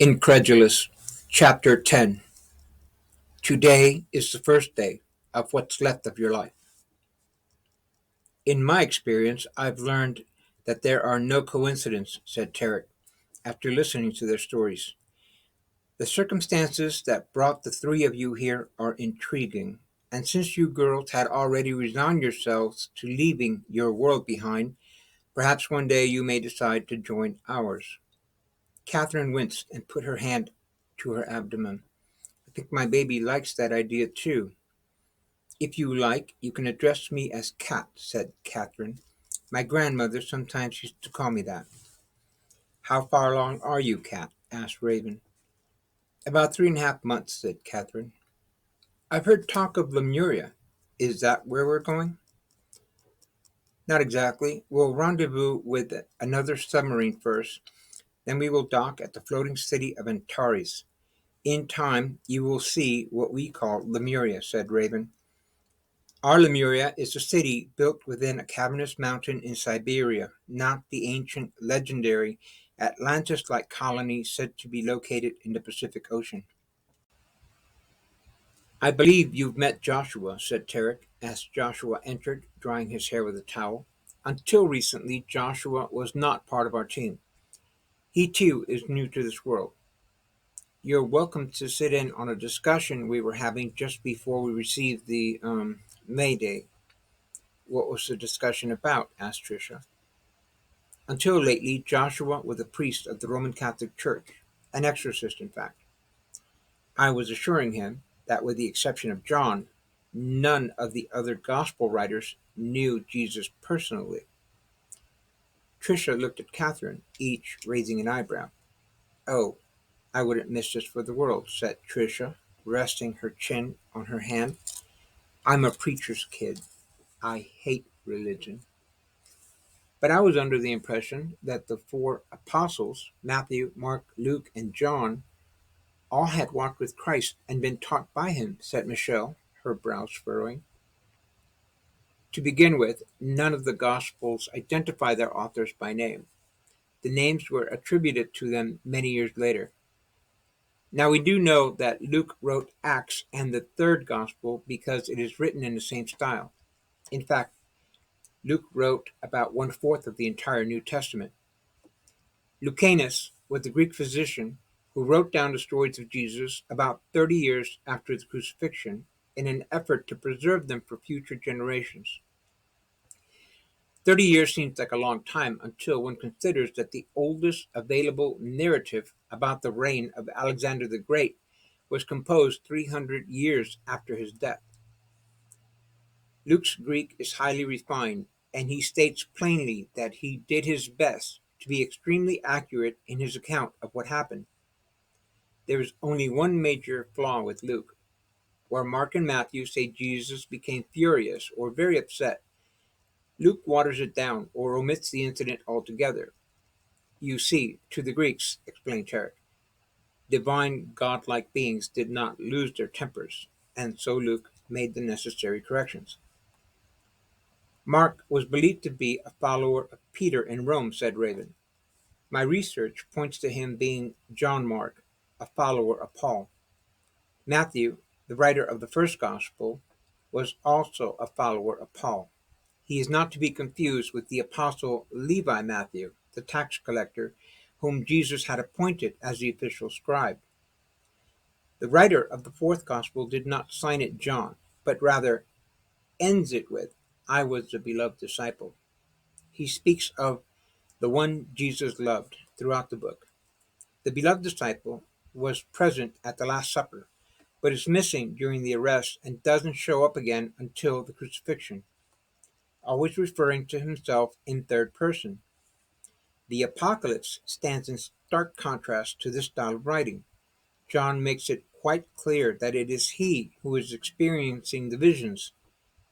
Incredulous, Chapter 10. Today is the first day of what's left of your life. In my experience, I've learned that there are no coincidences, said Tarek, after listening to their stories. The circumstances that brought the three of you here are intriguing, and since you girls had already resigned yourselves to leaving your world behind, perhaps one day you may decide to join ours. Catherine winced and put her hand to her abdomen. I think my baby likes that idea too. "If you like, you can address me as Cat," said Catherine. "My grandmother sometimes used to call me that." "How far along are you, Cat?" asked Raven. "About 3.5 months," said Catherine. "I've heard talk of Lemuria. Is that where we're going?" "Not exactly. We'll rendezvous with another submarine first, then we will dock at the floating city of Antares. In time you will see what we call Lemuria," said Raven. "Our Lemuria is a city built within a cavernous mountain in Siberia, not the ancient, legendary, Atlantis-like colony said to be located in the Pacific Ocean." "I believe you've met Joshua," said Tarek, as Joshua entered, drying his hair with a towel. "Until recently, Joshua was not part of our team. He too is new to this world. You're welcome to sit in on a discussion we were having just before we received the Mayday." "What was the discussion about?" asked Tricia. "Until lately, Joshua was a priest of the Roman Catholic Church, an exorcist in fact. I was assuring him that with the exception of John, none of the other gospel writers knew Jesus personally." Tricia looked at Catherine, each raising an eyebrow. "Oh, I wouldn't miss this for the world," said Tricia, resting her chin on her hand. "I'm a preacher's kid. I hate religion. But I was under the impression that the four apostles, Matthew, Mark, Luke, and John, all had walked with Christ and been taught by him," said Michelle, her brows furrowing. "To begin with, none of the Gospels identify their authors by name. The names were attributed to them many years later. Now we do know that Luke wrote Acts and the third Gospel because it is written in the same style. In fact, Luke wrote about one-fourth of the entire New Testament. Lucanus was the Greek physician who wrote down the stories of Jesus about 30 years after the crucifixion in an effort to preserve them for future generations. 30 years seems like a long time until one considers that the oldest available narrative about the reign of Alexander the Great was composed 300 years after his death. Luke's Greek is highly refined, and he states plainly that he did his best to be extremely accurate in his account of what happened. There is only one major flaw with Luke. Where Mark and Matthew say Jesus became furious or very upset, Luke waters it down or omits the incident altogether. "You see, to the Greeks," explained Tarek, "divine godlike beings did not lose their tempers, and so Luke made the necessary corrections." "Mark was believed to be a follower of Peter in Rome," said Raven. "My research points to him being John Mark, a follower of Paul. Matthew, the writer of the first Gospel, was also a follower of Paul. He is not to be confused with the apostle Levi Matthew, the tax collector, whom Jesus had appointed as the official scribe. The writer of the fourth Gospel did not sign it John, but rather ends it with, 'I was the beloved disciple.' He speaks of the one Jesus loved throughout the book. The beloved disciple was present at the Last Supper, but is missing during the arrest and doesn't show up again until the crucifixion, always referring to himself in third person. The Apocalypse stands in stark contrast to this style of writing. John makes it quite clear that it is he who is experiencing the visions.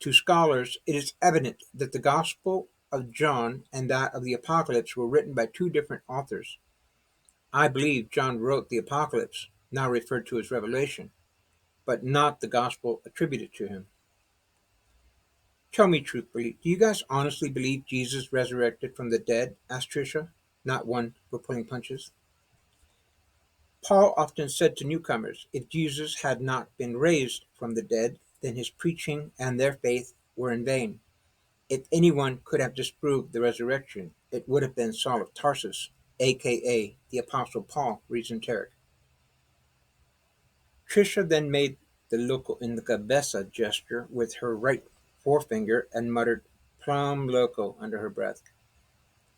To scholars, it is evident that the Gospel of John and that of the Apocalypse were written by two different authors. I believe John wrote the Apocalypse, now referred to as Revelation, but not the Gospel attributed to him." "Tell me truthfully, do you guys honestly believe Jesus resurrected from the dead?" asked Tricia, not one for pulling punches. Paul often said to newcomers, if Jesus had not been raised from the dead, then his preaching and their faith were in vain. If anyone could have disproved the resurrection, it would have been Saul of Tarsus, aka the Apostle Paul, reasoned Tarek. Tricia then made the loco in the cabeza gesture with her right forefinger and muttered plum loco under her breath.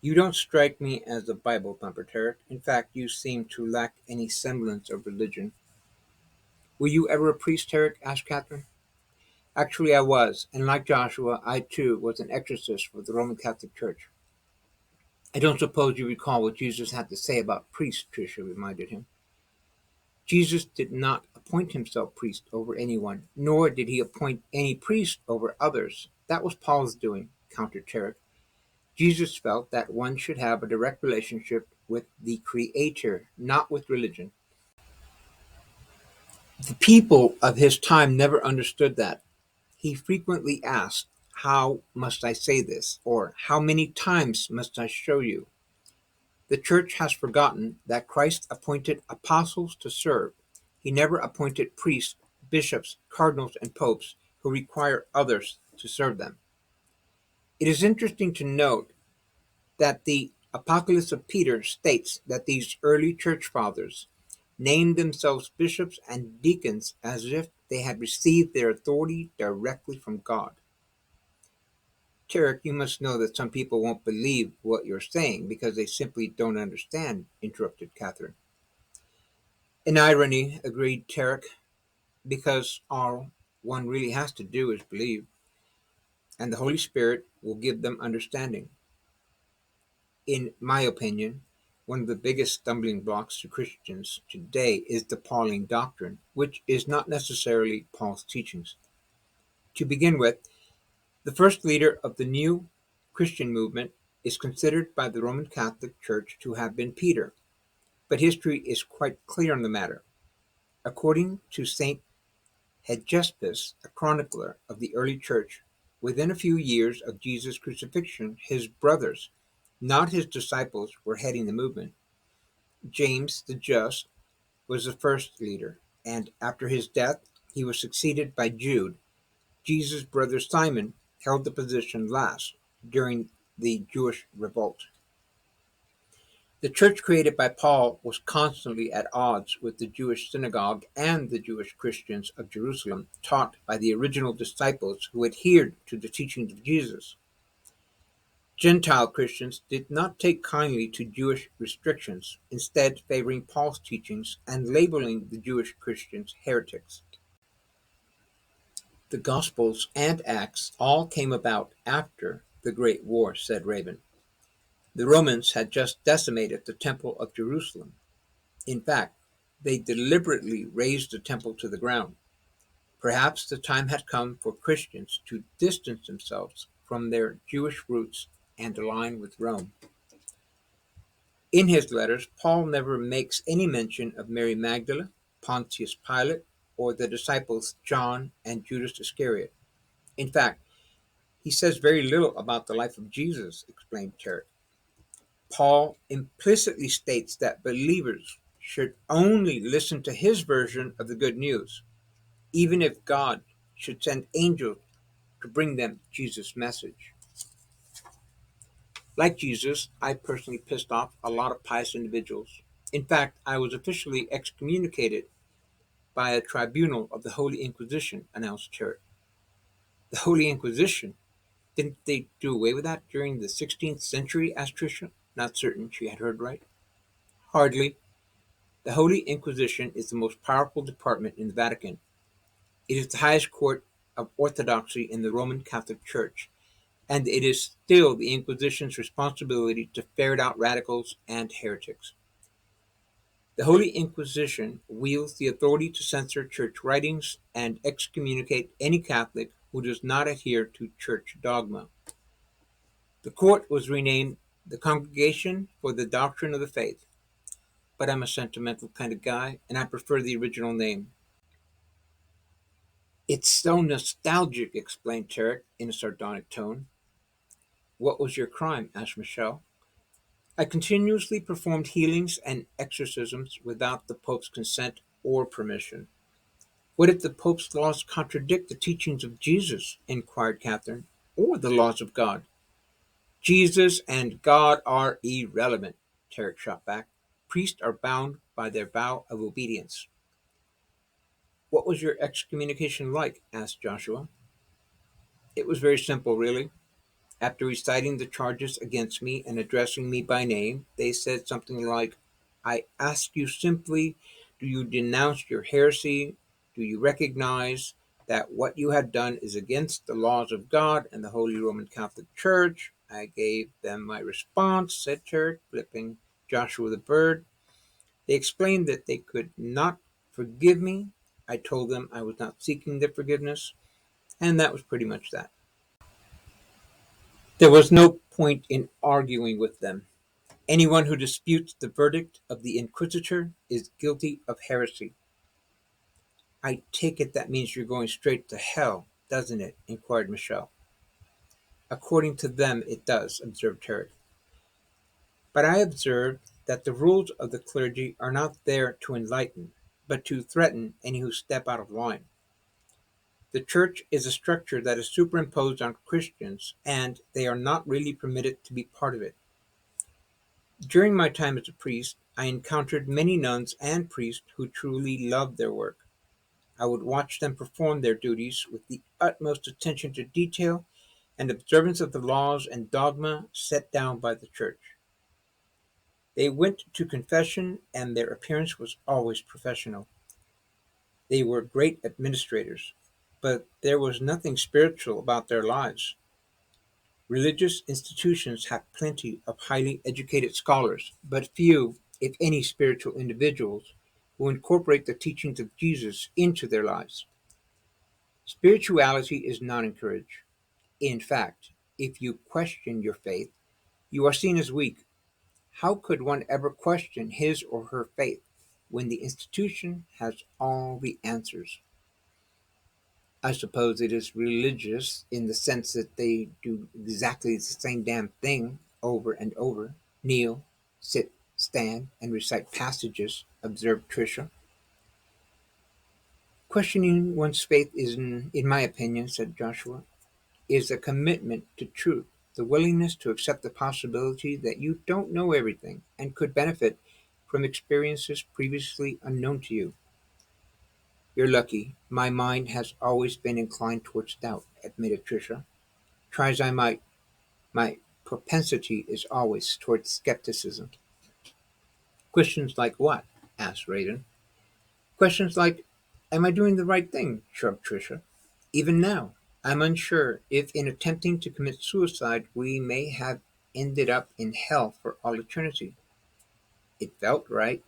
You don't strike me as a Bible thumper, Tarek. In fact, you seem to lack any semblance of religion. Were you ever a priest, Tarek? Asked Catherine. Actually, I was, and like Joshua, I too was an exorcist for the Roman Catholic Church. I don't suppose you recall what Jesus had to say about priests, Tricia reminded him. Jesus did not appoint himself priest over anyone, nor did he appoint any priest over others. That was Paul's doing, countered Tarek. Jesus felt that one should have a direct relationship with the Creator, not with religion. The people of his time never understood that. He frequently asked, how must I say this? Or how many times must I show you? The church has forgotten that Christ appointed apostles to serve. He never appointed priests, bishops, cardinals, and popes who require others to serve them. It is interesting to note that the Apocalypse of Peter states that these early church fathers named themselves bishops and deacons as if they had received their authority directly from God. Tarek, you must know that some people won't believe what you're saying because they simply don't understand, interrupted Catherine. An irony, agreed Tarek, because all one really has to do is believe, and the Holy Spirit will give them understanding. In my opinion, one of the biggest stumbling blocks to Christians today is the Pauline doctrine, which is not necessarily Paul's teachings. To begin with, the first leader of the new Christian movement is considered by the Roman Catholic Church to have been Peter, but history is quite clear on the matter. According to Saint Hegesippus, a chronicler of the early church, within a few years of Jesus' crucifixion, his brothers, not his disciples, were heading the movement. James the Just was the first leader, and after his death, he was succeeded by Jude. Jesus' brother Simon held the position last during the Jewish revolt. The church created by Paul was constantly at odds with the Jewish synagogue and the Jewish Christians of Jerusalem, taught by the original disciples who adhered to the teachings of Jesus. Gentile Christians did not take kindly to Jewish restrictions, instead favoring Paul's teachings and labeling the Jewish Christians heretics. The Gospels and Acts all came about after the Great War, said Raven. The Romans had just decimated the Temple of Jerusalem. In fact, they deliberately razed the temple to the ground. Perhaps the time had come for Christians to distance themselves from their Jewish roots and align with Rome. In his letters, Paul never makes any mention of Mary Magdalene, Pontius Pilate, or the disciples John and Judas Iscariot. In fact, he says very little about the life of Jesus, explained Tarek. Paul implicitly states that believers should only listen to his version of the good news, even if God should send angels to bring them Jesus' message. Like Jesus, I personally pissed off a lot of pious individuals. In fact, I was officially excommunicated by a tribunal of the Holy Inquisition, announced Tarek. The Holy Inquisition? Didn't they do away with that during the 16th century? Asked Tricia, not certain she had heard right. Hardly. The Holy Inquisition is the most powerful department in the Vatican. It is the highest court of orthodoxy in the Roman Catholic Church, and it is still the Inquisition's responsibility to ferret out radicals and heretics. The Holy Inquisition wields the authority to censor church writings and excommunicate any Catholic who does not adhere to church dogma. The court was renamed the Congregation for the Doctrine of the Faith, but I'm a sentimental kind of guy, and I prefer the original name. It's so nostalgic, explained Tarek in a sardonic tone. What was your crime? Asked Michelle. I continuously performed healings and exorcisms without the Pope's consent or permission. What if the Pope's laws contradict the teachings of Jesus? Inquired Catherine, or the laws of God? Jesus and God are irrelevant, Tarek shot back. Priests are bound by their vow of obedience. What was your excommunication like? Asked Joshua. It was very simple, really. After reciting the charges against me and addressing me by name, they said something like, I ask you simply, do you denounce your heresy? Do you recognize that what you have done is against the laws of God and the Holy Roman Catholic Church? I gave them my response, said Turk, flipping Joshua the bird. They explained that they could not forgive me. I told them I was not seeking their forgiveness, and that was pretty much that. There was no point in arguing with them. Anyone who disputes the verdict of the Inquisitor is guilty of heresy. I take it that means you're going straight to hell, doesn't it? Inquired Michelle. According to them, it does, observed Tarek. But I observed that the rules of the clergy are not there to enlighten, but to threaten any who step out of line. The Church is a structure that is superimposed on Christians, and they are not really permitted to be part of it. During my time as a priest, I encountered many nuns and priests who truly loved their work. I would watch them perform their duties with the utmost attention to detail and observance of the laws and dogma set down by the Church. They went to confession, and their appearance was always professional. They were great administrators, but there was nothing spiritual about their lives. Religious institutions have plenty of highly educated scholars, but few, if any, spiritual individuals who incorporate the teachings of Jesus into their lives. Spirituality is not encouraged. In fact, if you question your faith, you are seen as weak. How could one ever question his or her faith when the institution has all the answers? I suppose it is religious in the sense that they do exactly the same damn thing over and over. Kneel, sit, stand, and recite passages, observed Tricia. Questioning one's faith is, in my opinion, said Joshua, is a commitment to truth, the willingness to accept the possibility that you don't know everything and could benefit from experiences previously unknown to you. You're lucky. My mind has always been inclined towards doubt, admitted Tricia. Try as I might, my propensity is always towards skepticism. Questions like what? Asked Raiden. Questions like, am I doing the right thing? Shrugged Tricia. Even now, I'm unsure if in attempting to commit suicide we may have ended up in hell for all eternity. It felt right,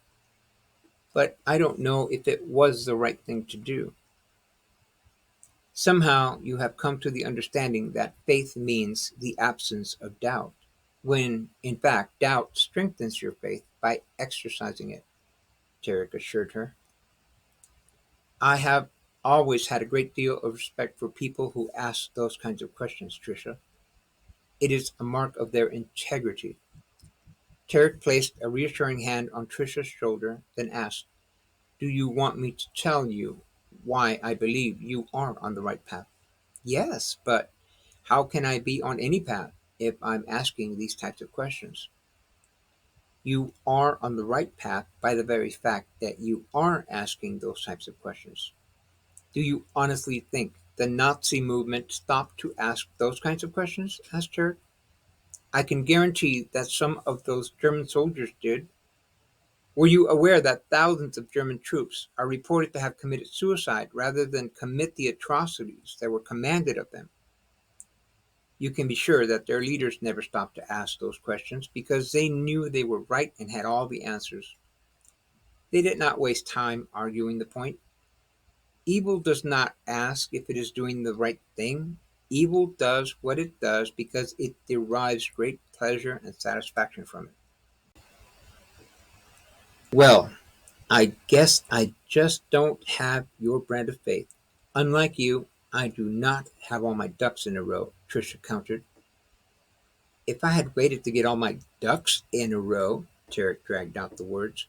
but I don't know if it was the right thing to do. Somehow you have come to the understanding that faith means the absence of doubt, when in fact doubt strengthens your faith by exercising it, Tarek assured her. I have always had a great deal of respect for people who ask those kinds of questions, Tricia. It is a mark of their integrity. Tarek placed a reassuring hand on Tricia's shoulder, then asked, do you want me to tell you why I believe you are on the right path? Yes, but how can I be on any path if I'm asking these types of questions? You are on the right path by the very fact that you are asking those types of questions. Do you honestly think the Nazi movement stopped to ask those kinds of questions? Asked Turk. I can guarantee that some of those German soldiers did. Were you aware that thousands of German troops are reported to have committed suicide rather than commit the atrocities that were commanded of them? You can be sure that their leaders never stopped to ask those questions because they knew they were right and had all the answers. They did not waste time arguing the point. Evil does not ask if it is doing the right thing. Evil does what it does because it derives great pleasure and satisfaction from it. Well, I guess I just don't have your brand of faith. Unlike you, I do not have all my ducks in a row, Tricia countered. If I had waited to get all my ducks in a row, Tarek dragged out the words,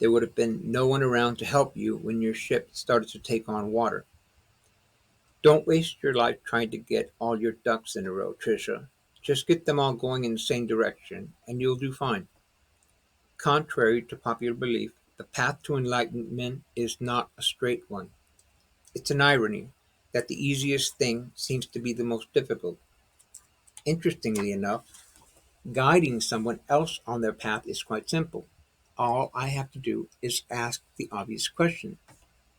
there would have been no one around to help you when your ship started to take on water. Don't waste your life trying to get all your ducks in a row, Tricia. Just get them all going in the same direction, and you'll do fine. Contrary to popular belief, the path to enlightenment is not a straight one. It's an irony that the easiest thing seems to be the most difficult. Interestingly enough, guiding someone else on their path is quite simple. All I have to do is ask the obvious question,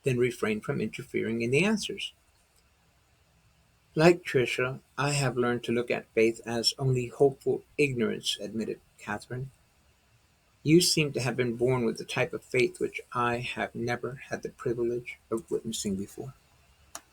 then refrain from interfering in the answers. Like Tricia, I have learned to look at faith as only hopeful ignorance, admitted Catherine. You seem to have been born with a type of faith which I have never had the privilege of witnessing before.